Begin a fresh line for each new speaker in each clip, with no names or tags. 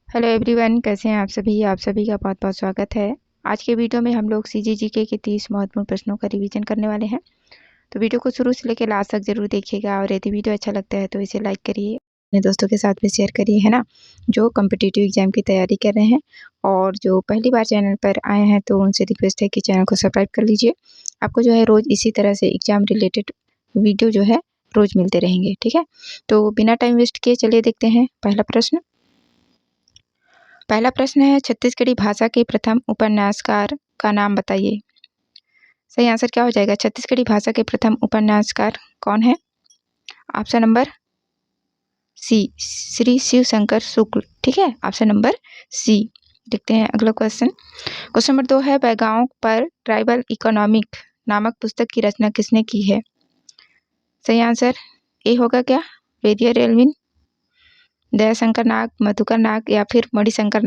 Hello everyone, कैसे हैं आप सभी का बहुत बहुत स्वागत है। आज के वीडियो में हम लोग सीजीजीके के 30 महत्वपूर्ण प्रश्नों का रिवीजन करने वाले हैं। तो वीडियो को शुरू से लेकर लास्ट तक जरूर देखिएगा और यदि वीडियो अच्छा लगता है तो इसे लाइक करिए, अपने दोस्तों के साथ भी शेयर करिए, है ना, जो कॉम्पिटिटिव एग्जाम की तैयारी कर रहे हैं। और जो पहली बार चैनल पर आए हैं तो उनसे रिक्वेस्ट है कि चैनल को सब्सक्राइब कर लीजिए। आपको जो है रोज़ इसी तरह से एग्जाम रिलेटेड वीडियो जो है रोज़ मिलते रहेंगे, ठीक है। तो बिना टाइम वेस्ट किए चलिए देखते हैं पहला प्रश्न है, छत्तीसगढ़ी भाषा के प्रथम उपन्यासकार का नाम बताइए। सही आंसर क्या हो जाएगा? छत्तीसगढ़ी भाषा के प्रथम उपन्यासकार कौन है? Option number C, Shri Shiv Shankar Shukla, ठीक है। Option number C. देखते हैं अगला क्वेश्चन। क्वेश्चन नंबर 2 है, बैगाओं पर ट्राइबल इकोनॉमिक नामक पुस्तक की रचना किसने की है? सही आंसर ए होगा क्या? वेदियर एल्विन, दयाशंकर नाग, मधुकर नाग या फिर मणिशंकर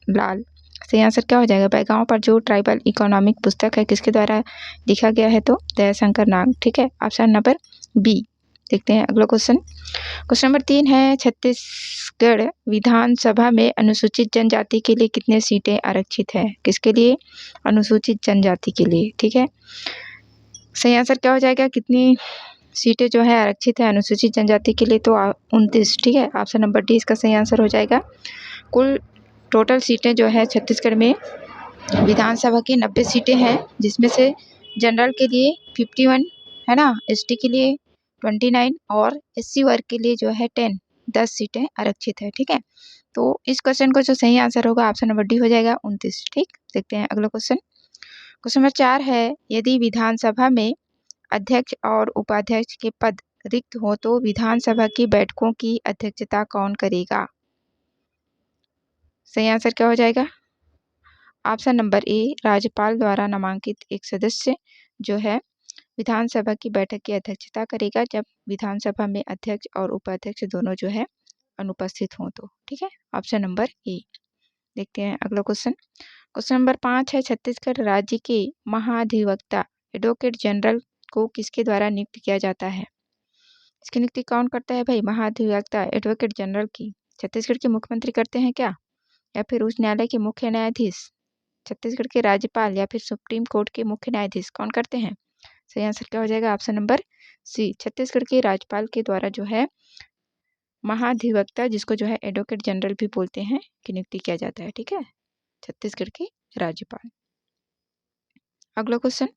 लाल। सही आंसर क्या हो जाएगा? बैगाओं पर जो ट्राइबल इकोनॉमिक पुस्तक है किसके द्वारा लिखा गया है? तो दयाशंकर नाग, ठीक है। Option number B. देखते हैं अगला क्वेश्चन। क्वेश्चन नंबर 3 है, छत्तीसगढ़ विधानसभा में अनुसूचित जनजाति के लिए कितने सीटें आरक्षित है? किसके लिए? अनुसूचित जनजाति के लिए, ठीक है। सही आंसर क्या हो जाएगा? कितनी सीटें जो है आरक्षित है अनुसूचित जनजाति के लिए? तो 29, ठीक है। ऑप्शन नंबर डी इसका सही आंसर हो जाएगा। कुल टोटल सीटें जो है छत्तीसगढ़ में विधानसभा की 90 सीटें हैं, जिसमें से जनरल के लिए 51 है ना, एसटी के लिए 29 और एससी वर्ग के लिए जो है 10 सीटें आरक्षित है, ठीक है। तो इस क्वेश्चन को जो सही आंसर होगा ऑप्शन नंबर डी हो जाएगा 29, ठीक। देखते हैं अगला क्वेश्चन। क्वेश्चन नंबर 4 है, यदि विधानसभा में अध्यक्ष और उपाध्यक्ष के पद रिक्त हो तो विधानसभा की बैठकों की अध्यक्षता कौन करेगा? सही आंसर क्या हो जाएगा? ऑप्शन नंबर ए, राज्यपाल द्वारा नामांकित एक सदस्य जो है विधानसभा की बैठक की अध्यक्षता करेगा जब विधानसभा में अध्यक्ष और उपाध्यक्ष दोनों जो है अनुपस्थित हों तो, ठीक है। Option number A. देखते हैं अगला क्वेश्चन। क्वेश्चन नंबर 5 है, छत्तीसगढ़ राज्य के महाधिवक्ता एडवोकेट जनरल को किसके द्वारा नियुक्त किया जाता है? इसकी नियुक्ति कौन करता है भाई? महाधिवक्ता एडवोकेट जनरल की छत्तीसगढ़ के मुख्यमंत्री करते हैं क्या, या फिर उच्च न्यायालय के मुख्य न्यायाधीश, छत्तीसगढ़ के राज्यपाल या फिर सुप्रीम कोर्ट के मुख्य न्यायाधीश कौन करते हैं? सही आंसर क्या हो जाएगा? ऑप्शन नंबर सी, छत्तीसगढ़ के राज्यपाल के द्वारा जो है महाधिवक्ता, जिसको जो है एडवोकेट जनरल भी बोलते हैं, की नियुक्ति किया जाता है, ठीक है, छत्तीसगढ़ के राज्यपाल। अगला क्वेश्चन,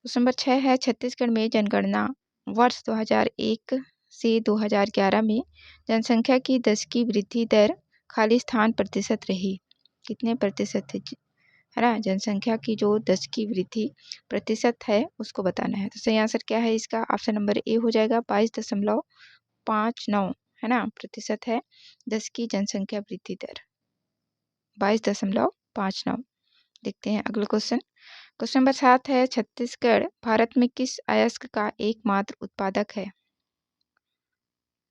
क्वेश्चन नंबर 6 है, छत्तीसगढ़ में जनगणना वर्ष 2001 से 2011 में जनसंख्या की 10 की वृद्धि दर खाली स्थान प्रतिशत रही, कितने प्रतिशत है ना? जनसंख्या की जो 10 की वृद्धि प्रतिशत है उसको बताना है। तो सही आंसर क्या है इसका? ऑप्शन नंबर ए हो जाएगा 22.59, है ना, प्रतिशत है 10 की जनसंख्या वृद्धि दर 22.59। देखते हैं अगला क्वेश्चन। क्वेश्चन नंबर 7 है, छत्तीसगढ़ भारत में किस अयस्क का एकमात्र उत्पादक है?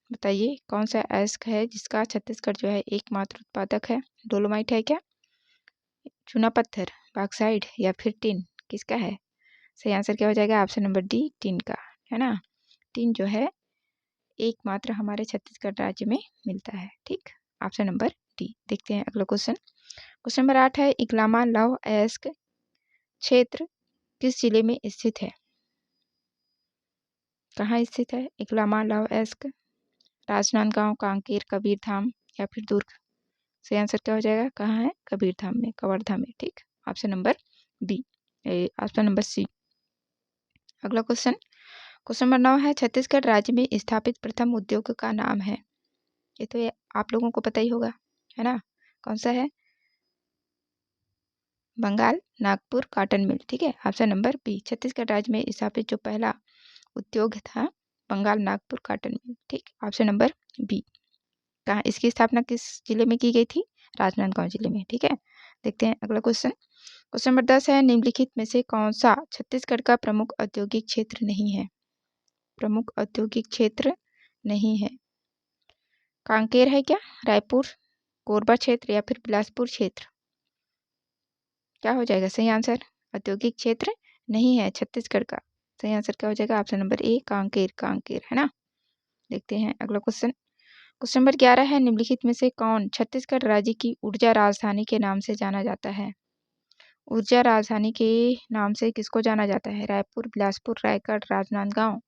बताइए कौन सा अयस्क है जिसका छत्तीसगढ़ जो है एकमात्र उत्पादक है? डोलोमाइट है क्या, चूना पत्थर, बॉक्साइट या फिर टिन, किसका है? सही आंसर क्या हो जाएगा? ऑप्शन नंबर डी, टिन का, है ना। टिन जो है एकमात्र हमारे छत्तीसगढ़ राज्य में मिलता है, ठीक। Option number D. देखते हैं अगला क्वेश्चन। क्वेश्चन नंबर 8 है, इकलामा लौह अयस्क क्षेत्र किस जिले में स्थित है? कहाँ स्थित है इकलामा लौह अयस्क? राजनांदगांव, कांकेर, कबीरधाम या फिर दुर्ग? सही आंसर क्या हो जाएगा? कहाँ है? कबीरधाम में, कवर्धा में, ठीक। Option number B, option number C. अगला क्वेश्चन, क्वेश्चन नंबर 9 है, छत्तीसगढ़ राज्य में स्थापित प्रथम उद्योग का नाम है? ये आप लोगों को पता ही होगा, है ना, कौन सा है? बंगाल नागपुर कॉटन मिल, ठीक है। ऑप्शन नंबर बी, छत्तीसगढ़ राज्य में स्थापित जो पहला उद्योग था बंगाल नागपुर कॉटन मिल, ठीक। Option number B. कहाँ इसकी स्थापना किस जिले में की गई थी? राजनांदगांव जिले में, ठीक है। देखते हैं अगला क्वेश्चन। क्वेश्चन नंबर 10 है, निम्नलिखित में से कौन सा छत्तीसगढ़ का प्रमुख औद्योगिक क्षेत्र नहीं है? प्रमुख औद्योगिक क्षेत्र नहीं है। कांकेर है क्या, रायपुर, कोरबा क्षेत्र या फिर बिलासपुर क्षेत्र? क्या हो जाएगा सही आंसर? औद्योगिक क्षेत्र नहीं है छत्तीसगढ़ का। सही आंसर क्या हो जाएगा? Option number A, Kanker, Kanker, है ना। देखते हैं अगला क्वेश्चन। क्वेश्चन नंबर 11 है, निम्नलिखित में से कौन छत्तीसगढ़ राज्य की ऊर्जा राजधानी के नाम से जाना जाता है? ऊर्जा राजधानी के नाम से किसको जाना जाता है? रायपुर, बिलासपुर, रायगढ़, राजनांदगांव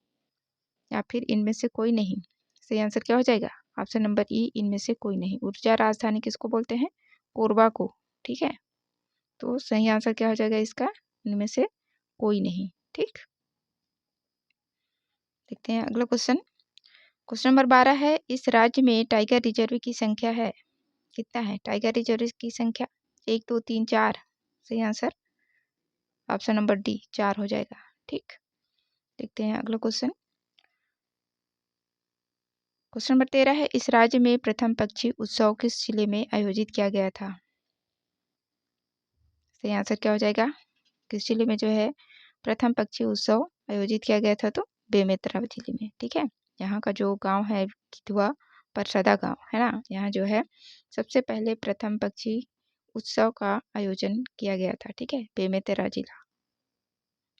या फिर इनमें से कोई नहीं? सही आंसर क्या हो जाएगा? ऑप्शन नंबर ई, इनमें से कोई नहीं। ऊर्जा राजधानी किसको बोलते हैं? कोरबा को। ठीक है, तो सही आंसर क्या हो जाएगा इसका? इनमें से कोई नहीं। ठीक, देखते हैं अगला क्वेश्चन। क्वेश्चन नंबर 12 है, इस राज्य में टाइगर रिजर्व की संख्या है कितना है? टाइगर रिजर्व की संख्या 1, 2, 3, 4। सही आंसर ऑप्शन नंबर डी 4 हो जाएगा। ठीक, देखते हैं अगला क्वेश्चन। क्वेश्चन नंबर 13 है, इस राज्य में प्रथम पक्षी उत्सव किस जिले में आयोजित किया गया था? सही आंसर क्या हो जाएगा? किस जिले में जो है प्रथम पक्षी उत्सव आयोजित किया गया था? तो बेमेतरा जिले में। ठीक है, यहाँ का जो गांव है किधुआ परसदा गांव है ना, यहाँ जो है सबसे पहले प्रथम पक्षी उत्सव का आयोजन किया गया था। ठीक है, बेमेतरा जिला।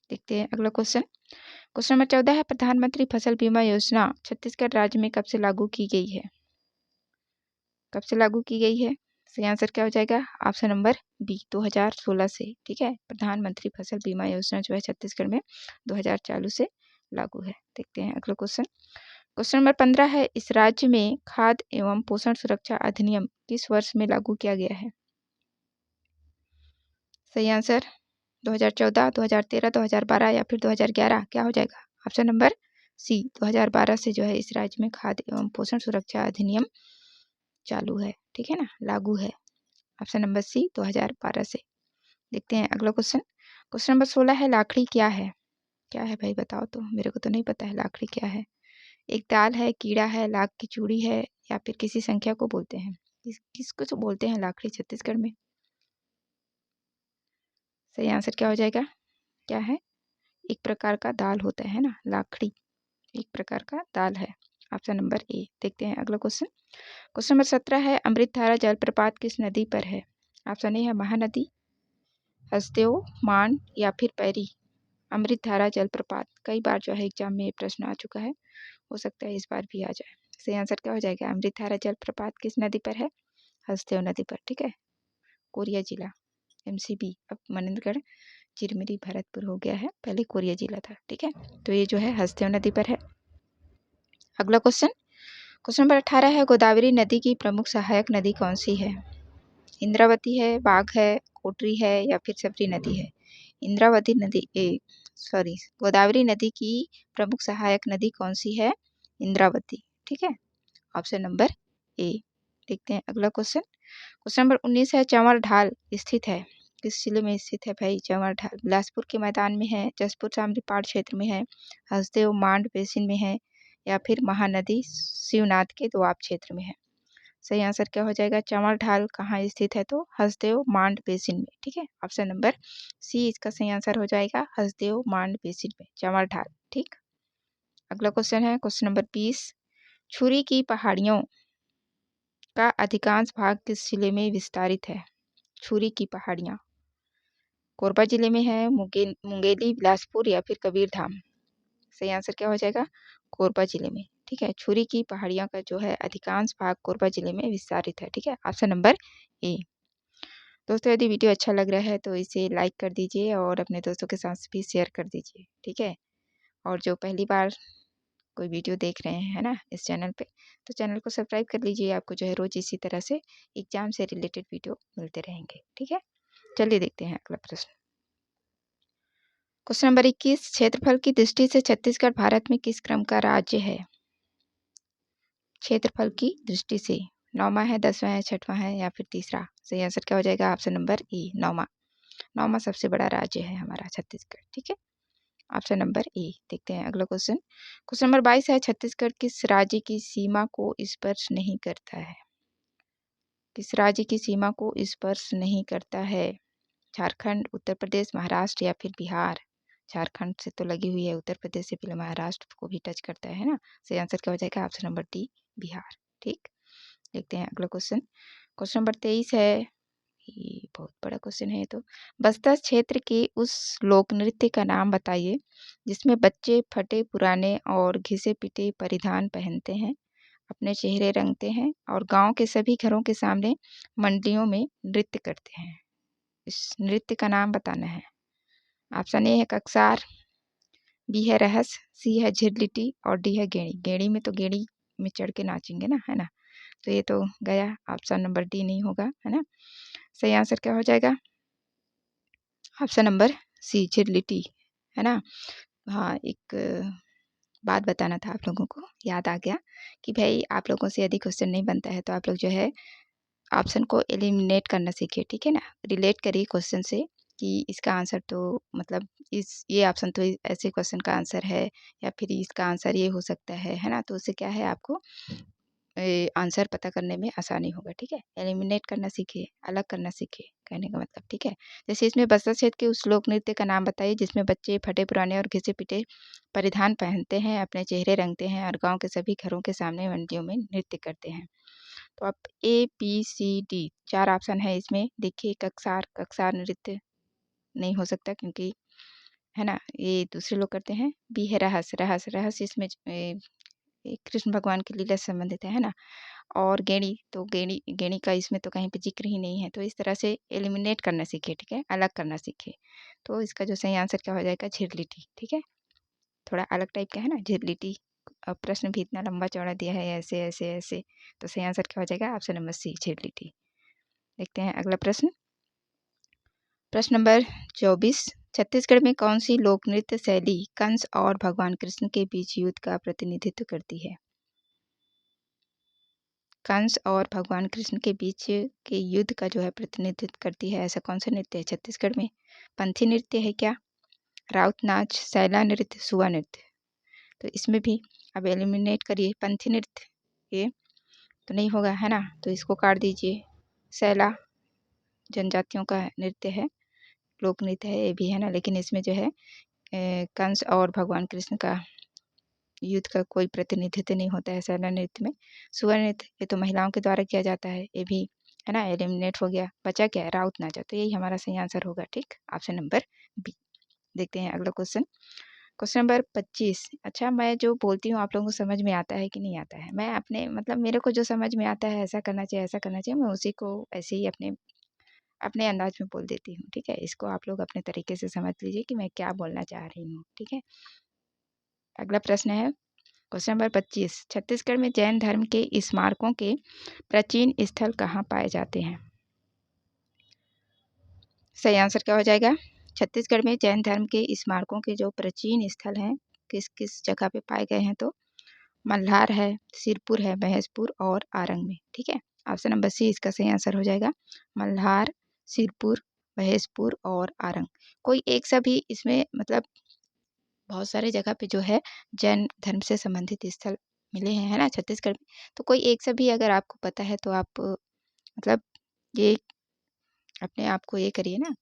देखते हैं अगला क्वेश्चन। क्वेश्चन नंबर 14 है, प्रधानमंत्री फसल बीमा योजना छत्तीसगढ़ राज्य में कब से लागू की गई है? कब से लागू की गई है? सही आंसर क्या हो जाएगा? ऑप्शन नंबर बी 2016 से। ठीक है, प्रधानमंत्री फसल बीमा योजना जो है छत्तीसगढ़ में 2004 से लागू है। देखते हैं अगला क्वेश्चन। क्वेश्चन नंबर 15 है, इस राज्य में खाद्य एवं पोषण सुरक्षा अधिनियम किस वर्ष में लागू किया गया है? सही आंसर 2014, 2013, 2012 या फिर 2011 क्या हो जाएगा? ऑप्शन नंबर सी 2012 से जो है इस राज्य में खाद्य एवं पोषण सुरक्षा अधिनियम चालू है। ठीक है ना, लागू है। ऑप्शन नंबर सी 2012 से। देखते हैं अगला क्वेश्चन। क्वेश्चन नंबर 16 है, लाखड़ी क्या है? क्या है भाई बताओ तो, मेरे को तो नहीं पता है लाखड़ी क्या है। एक दाल है, कीड़ा है, लाख की चूड़ी है या फिर किसी संख्या को बोलते हैं? किसको तो बोलते हैं लाखड़ी छत्तीसगढ़ में? सही आंसर क्या हो जाएगा? क्या है? एक प्रकार का दाल होता है ना, लाखड़ी एक प्रकार का दाल है। Option number A. देखते हैं अगला क्वेश्चन। क्वेश्चन नंबर 17 है, अमृतधारा जलप्रपात किस नदी पर है? ऑप्शन ए है महानदी, हसदेव, मान या फिर पैरी। अमृतधारा जलप्रपात कई बार जो है एग्जाम में ये प्रश्न आ चुका है, हो सकता है इस बार भी आ जाए। सही आंसर क्या हो जाएगा? अमृतधारा जलप्रपात किस नदी पर है? हसदेव नदी पर। ठीक है, कोरिया जिला एमसीबी, अब मनेन्द्रगढ़ चिरमिरी भरतपुर हो गया है, पहले कोरिया जिला था। ठीक है, तो ये जो है हसदेव नदी पर है। अगला क्वेश्चन। क्वेश्चन नंबर 18 है, गोदावरी नदी की प्रमुख सहायक नदी कौन सी है? इंद्रावती है, बाघ है, कोटरी है या फिर सबरी नदी है? इंद्रावती नदी गोदावरी नदी की प्रमुख सहायक नदी कौन सी है? इंद्रावती। ठीक है, ऑप्शन नंबर ए। देखते हैं अगला क्वेश्चन। क्वेश्चन नंबर 19 है, चंवर ढाल स्थित है किस जिले में स्थित है भाई? चंवर ढाल बिलासपुर के मैदान में है, जसपुर शामलीपाल क्षेत्र में है, हसदेव मांड बेसिन में है या फिर महानदी शिवनाथ के दोआब क्षेत्र में है? सही आंसर क्या हो जाएगा? चंवर ढाल कहाँ स्थित है? तो हसदेव मांड बेसिन में। ठीक है, ऑप्शन नंबर सी इसका सही आंसर हो जाएगा, हसदेव मांड बेसिन में चंवर ढाल। ठीक, अगला क्वेश्चन है क्वेश्चन नंबर 20। छुरी की पहाड़ियों का अधिकांश भाग किस जिले में विस्तारित है? छुरी की पहाड़ियाँ कोरबा जिले में है, मुंगेली, बिलासपुर या फिर कबीरधाम? सही आंसर क्या हो जाएगा? कोरबा जिले में। ठीक है, छुरी की पहाड़ियाँ का जो है अधिकांश भाग कोरबा जिले में विस्तारित है। ठीक है, ऑप्शन नंबर ए। दोस्तों यदि वीडियो अच्छा लग रहा है तो इसे लाइक कर दीजिए और अपने दोस्तों के साथ भी शेयर कर दीजिए। ठीक है, और जो पहली बार कोई वीडियो देख रहे हैं है ना इस चैनल पे, तो चैनल को सब्सक्राइब कर लीजिए। आपको जो है रोज इसी तरह से एग्जाम से रिलेटेड वीडियो मिलते रहेंगे। ठीक है, चलिए देखते हैं अगला प्रश्न। क्वेश्चन नंबर 21, क्षेत्रफल की दृष्टि से छत्तीसगढ़ भारत में किस क्रम का राज्य है? क्षेत्रफल की दृष्टि से 9वां है, 10वां है, 6वां है या फिर तीसरा? सही आंसर क्या हो जाएगा? Option number A 9वां। 9वां सबसे बड़ा राज्य है हमारा छत्तीसगढ़। ठीक है, ऑप्शन नंबर ए। देखते हैं अगला क्वेश्चन। क्वेश्चन नंबर 22 है, छत्तीसगढ़ किस राज्य की सीमा को स्पर्श नहीं करता है? किस राज्य की सीमा को स्पर्श नहीं करता है? झारखंड, उत्तर प्रदेश, महाराष्ट्र या फिर बिहार? झारखंड से तो लगी हुई है, उत्तर प्रदेश से पहले महाराष्ट्र को भी टच करता है ना। सही आंसर क्या हो जाएगा? Option number D Bihar. ठीक, देखते हैं अगला क्वेश्चन। क्वेश्चन नंबर 23 है, ये बहुत बड़ा क्वेश्चन है। तो बस्तर क्षेत्र के उस लोक नृत्य का नाम बताइए जिसमें बच्चे फटे पुराने और घिसे पिटे परिधान पहनते हैं, अपने चेहरे रंगते हैं और गांव के सभी घरों के सामने मंडियों में नृत्य करते हैं। इस नृत्य का नाम बताना है। ऑप्शन ए है ककसार, बी है रहस, सी है झिरलिटी और डी है गेड़ी। गेड़ी में तो गेड़ी में चढ़ के नाचेंगे ना, है ना। तो ये तो गया, ऑप्शन नंबर डी नहीं होगा, है ना। सही आंसर क्या हो जाएगा? ऑप्शन नंबर सी झिरलिटी, है ना। हाँ, एक बात बताना था आप लोगों को, याद आ गया कि भाई आप लोगों से यदि क्वेश्चन नहीं बनता है तो आप लोग जो है ऑप्शन को एलिमिनेट करना सीखिए, ठीक है ना। रिलेट करिए क्वेश्चन से कि इसका आंसर तो मतलब ये ऑप्शन तो ऐसे क्वेश्चन का आंसर है, या फिर इसका आंसर ये हो सकता है ना। तो उससे क्या है, आपको आंसर पता करने में आसानी होगा, ठीक है। एलिमिनेट करना सीखिए, अलग करना सीखिए, कहने का मतलब, ठीक है। जैसे इसमें बस्तर क्षेत्र के उस लोक नृत्य का नाम बताइए जिसमें बच्चे फटे पुराने और घिसे पिटे परिधान पहनते हैं, अपने चेहरे रंगते हैं और गांव के सभी घरों के सामने मंडियों में नृत्य करते हैं। तो आप A B C D 4 option है इसमें। देखिए ककसार, ककसार नृत्य नहीं हो सकता क्योंकि, है ना, ये दूसरे लोग करते हैं। बी है रहस, रहस रहस इसमें कृष्ण भगवान की लीला से संबंधित है ना। और गेड़ी, तो गेड़ी गेड़ी का इसमें तो कहीं पे जिक्र ही नहीं है। तो इस तरह से एलिमिनेट करना सीखे, ठीक है, अलग करना सीखे। तो इसका जो सही आंसर क्या हो जाएगा? झिरलिटी, ठीक है। थोड़ा अलग टाइप का है ना झिरलिटी। प्रश्न भी इतना लंबा चौड़ा दिया है, ऐसे ऐसे ऐसे। तो सही आंसर क्या हो जाएगा? ऑप्शन नंबर सी झिरलिटी। देखते हैं अगला प्रश्न। प्रश्न नंबर 24। छत्तीसगढ़ में कौन सी लोक नृत्य शैली कंस और भगवान कृष्ण के बीच युद्ध का प्रतिनिधित्व करती है? कंस और भगवान कृष्ण के बीच के युद्ध का जो है प्रतिनिधित्व करती है, ऐसा कौन सा नृत्य है छत्तीसगढ़ में? पंथी नृत्य है क्या? राउत नाच, सैला नृत्य, सुआ नृत्य? तो इसमें भी अब एलिमिनेट करिए। पंथी नृत्य ये तो नहीं होगा, है ना, तो इसको काट दीजिए। सैला जनजातियों का नृत्य है, लोक नृत्य है ये भी, है ना, लेकिन इसमें जो है कंस और भगवान कृष्ण का युद्ध का कोई प्रतिनिधित्व नहीं होता है सैला नृत्य में। सुआ नृत्य ये तो महिलाओं के द्वारा किया जाता है, ये भी, है ना, एलिमिनेट हो गया। बचा क्या है? राउत नाचा। तो यही हमारा सही आंसर होगा, ठीक, ऑप्शन नंबर बी। देखते हैं अगला क्वेश्चन। Question number 25। अच्छा, मैं जो बोलती हूँ आप लोगों को समझ में आता है कि नहीं आता है? मैं अपने मतलब मेरे को जो समझ में आता है, ऐसा करना चाहिए, ऐसा करना चाहिए, मैं उसी को ऐसे ही अपने अपने अंदाज में बोल देती हूँ, ठीक है। इसको आप लोग अपने तरीके से समझ लीजिए कि मैं क्या बोलना चाह रही हूँ, ठीक है। अगला प्रश्न है क्वेश्चन नंबर 25। छत्तीसगढ़ में जैन धर्म के स्मारकों के प्राचीन स्थल कहाँ पाए जाते हैं? सही आंसर क्या हो जाएगा? छत्तीसगढ़ में जैन धर्म के स्मारकों के जो प्राचीन स्थल हैं, किस किस जगह पे पाए गए हैं? तो मल्हार है, सिरपुर है, महेशपुर और आरंग में, ठीक है। ऑप्शन नंबर सी इसका सही आंसर हो जाएगा। मल्हार, सिरपुर, महेशपुर और आरंग। कोई एक सा भी इसमें मतलब बहुत सारे जगह पे जो है जैन धर्म से संबंधित स्थल मिले हैं, है ना, छत्तीसगढ़ में। तो कोई एक से भी अगर आपको पता है तो आप मतलब ये अपने आप को ये करिए ना,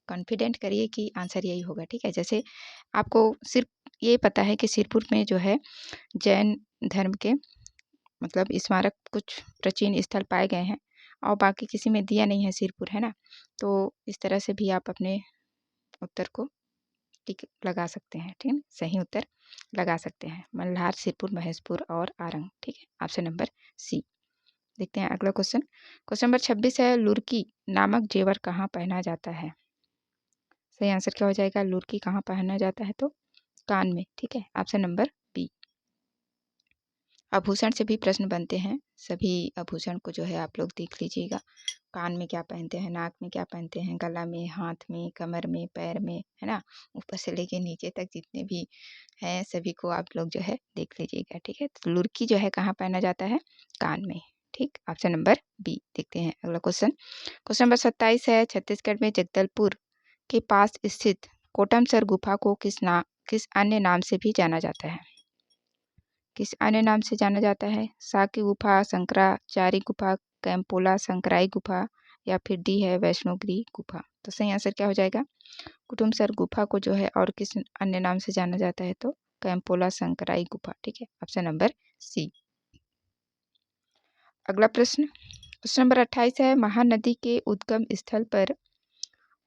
कॉन्फिडेंट करिए कि आंसर यही होगा, ठीक है। जैसे आपको सिर्फ ये पता है कि सिरपुर में जो है जैन धर्म के मतलब स्मारक कुछ प्राचीन स्थल पाए गए हैं और बाकी किसी में दिया नहीं है सिरपुर, है ना। तो इस तरह से भी आप अपने उत्तर को टिक लगा सकते हैं, ठीक है, सही उत्तर लगा सकते हैं। मल्हार, सिरपुर, महेशपुर और आरंग, ठीक है, ऑप्शन नंबर सी। देखते हैं अगला क्वेश्चन। क्वेश्चन नंबर 26 है, लुरकी नामक जेवर कहाँ पहना जाता है? सही आंसर क्या हो जाएगा? लुरकी कहाँ पहना जाता है? तो कान में, ठीक है, ऑप्शन नंबर बी। आभूषण से भी प्रश्न बनते हैं, सभी आभूषण को जो है आप लोग देख लीजिएगा। कान में क्या पहनते हैं, नाक में क्या पहनते हैं, गला में, हाथ में, कमर में, पैर में, है ना, ऊपर से लेके नीचे तक जितने भी हैं सभी को आप लोग जो है देख लीजिएगा, ठीक है। तो लुरकी जो है कहाँ पहना जाता है? कान में, ठीक, ऑप्शन नंबर बी। देखते हैं अगला क्वेश्चन। क्वेश्चन नंबर 27 है, छत्तीसगढ़ में जगदलपुर के पास स्थित कोटमसर गुफा को किस अन्य नाम से भी जाना जाता है? किस अन्य नाम से जाना जाता है? साकी गुफा, शंकराचार्य गुफा, कैंपोला संकराई गुफा या फिर डी है वैष्णोगिरी गुफा? तो सही आंसर क्या हो जाएगा? कुटुमसर गुफा को जो है और किस अन्य नाम से जाना जाता है? तो कैंपोला संकराई गुफा, ठीक है, ऑप्शन नंबर सी। अगला प्रश्न, क्वेश्चन नंबर 28 है, महानदी के उद्गम स्थल पर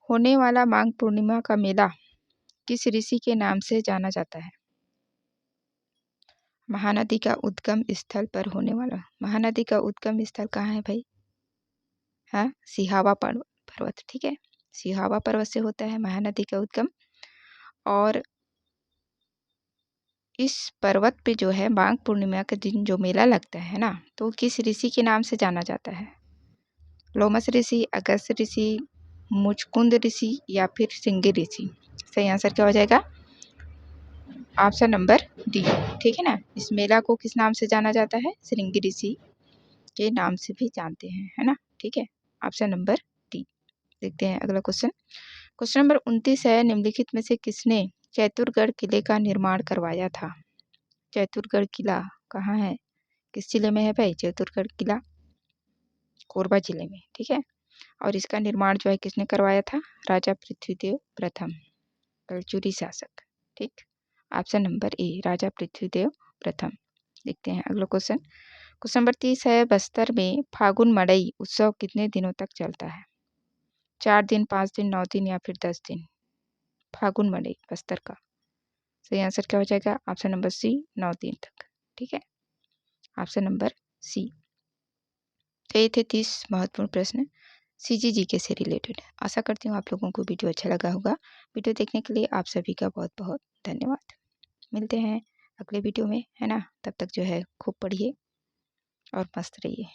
होने वाला माघ पूर्णिमा का मेला किस ऋषि के नाम से जाना जाता है? महानदी का उद्गम स्थल पर होने वाला, महानदी का उद्गम स्थल कहाँ है भाई? हाँ, सिहावा पर्वत। ठीक है, सिहावा पर्वत से होता है महानदी का उद्गम। और इस पर्वत पे जो है माघ पूर्णिमा के दिन जो मेला लगता है ना, तो किस ऋषि के नाम से जाना जाता है? लोमस ऋषि, अगस्त्य ऋषि, मुचकुंद ऋषि या फिर सिंगी ऋषि? सही आंसर क्या हो जाएगा? Option number D. ठीक है ना, इस मेला को किस नाम से जाना जाता है? श्रृंगी ऋषि के नाम से भी जानते हैं, है ना। ठीक है, ऑप्शन नंबर डी। देखते हैं अगला क्वेश्चन। क्वेश्चन नंबर 29 है, निम्नलिखित में से किसने चैतुरगढ़ किले का निर्माण करवाया था? चैतुरगढ़ किला कहाँ है, किस जिले में है भाई? चैतुरगढ़ किला कोरबा जिले में। ठीक है, और इसका निर्माण जो है किसने करवाया था? राजा पृथ्वीदेव प्रथम, कलचुरी शासक। ठीक, ऑप्शन नंबर ए, राजा पृथ्वीदेव प्रथम। देखते हैं अगला क्वेश्चन। क्वेश्चन नंबर 30 है, बस्तर में फागुन मड़ई उत्सव कितने दिनों तक चलता है? 4 दिन, 5 दिन, 9 दिन या फिर 10 दिन? फागुन मड़ई बस्तर का सही आंसर क्या हो जाएगा? ऑप्शन नंबर सी, 9 दिन तक। ठीक है, ऑप्शन नंबर सी। तो ये थे 30 महत्वपूर्ण प्रश्न CGGK से रिलेटेड। आशा करती हूँ आप लोगों को वीडियो अच्छा लगा होगा। वीडियो देखने के लिए आप सभी का बहुत बहुत धन्यवाद। मिलते हैं अगले वीडियो में, है ना। तब तक जो है खूब पढ़िए और मस्त रहिए।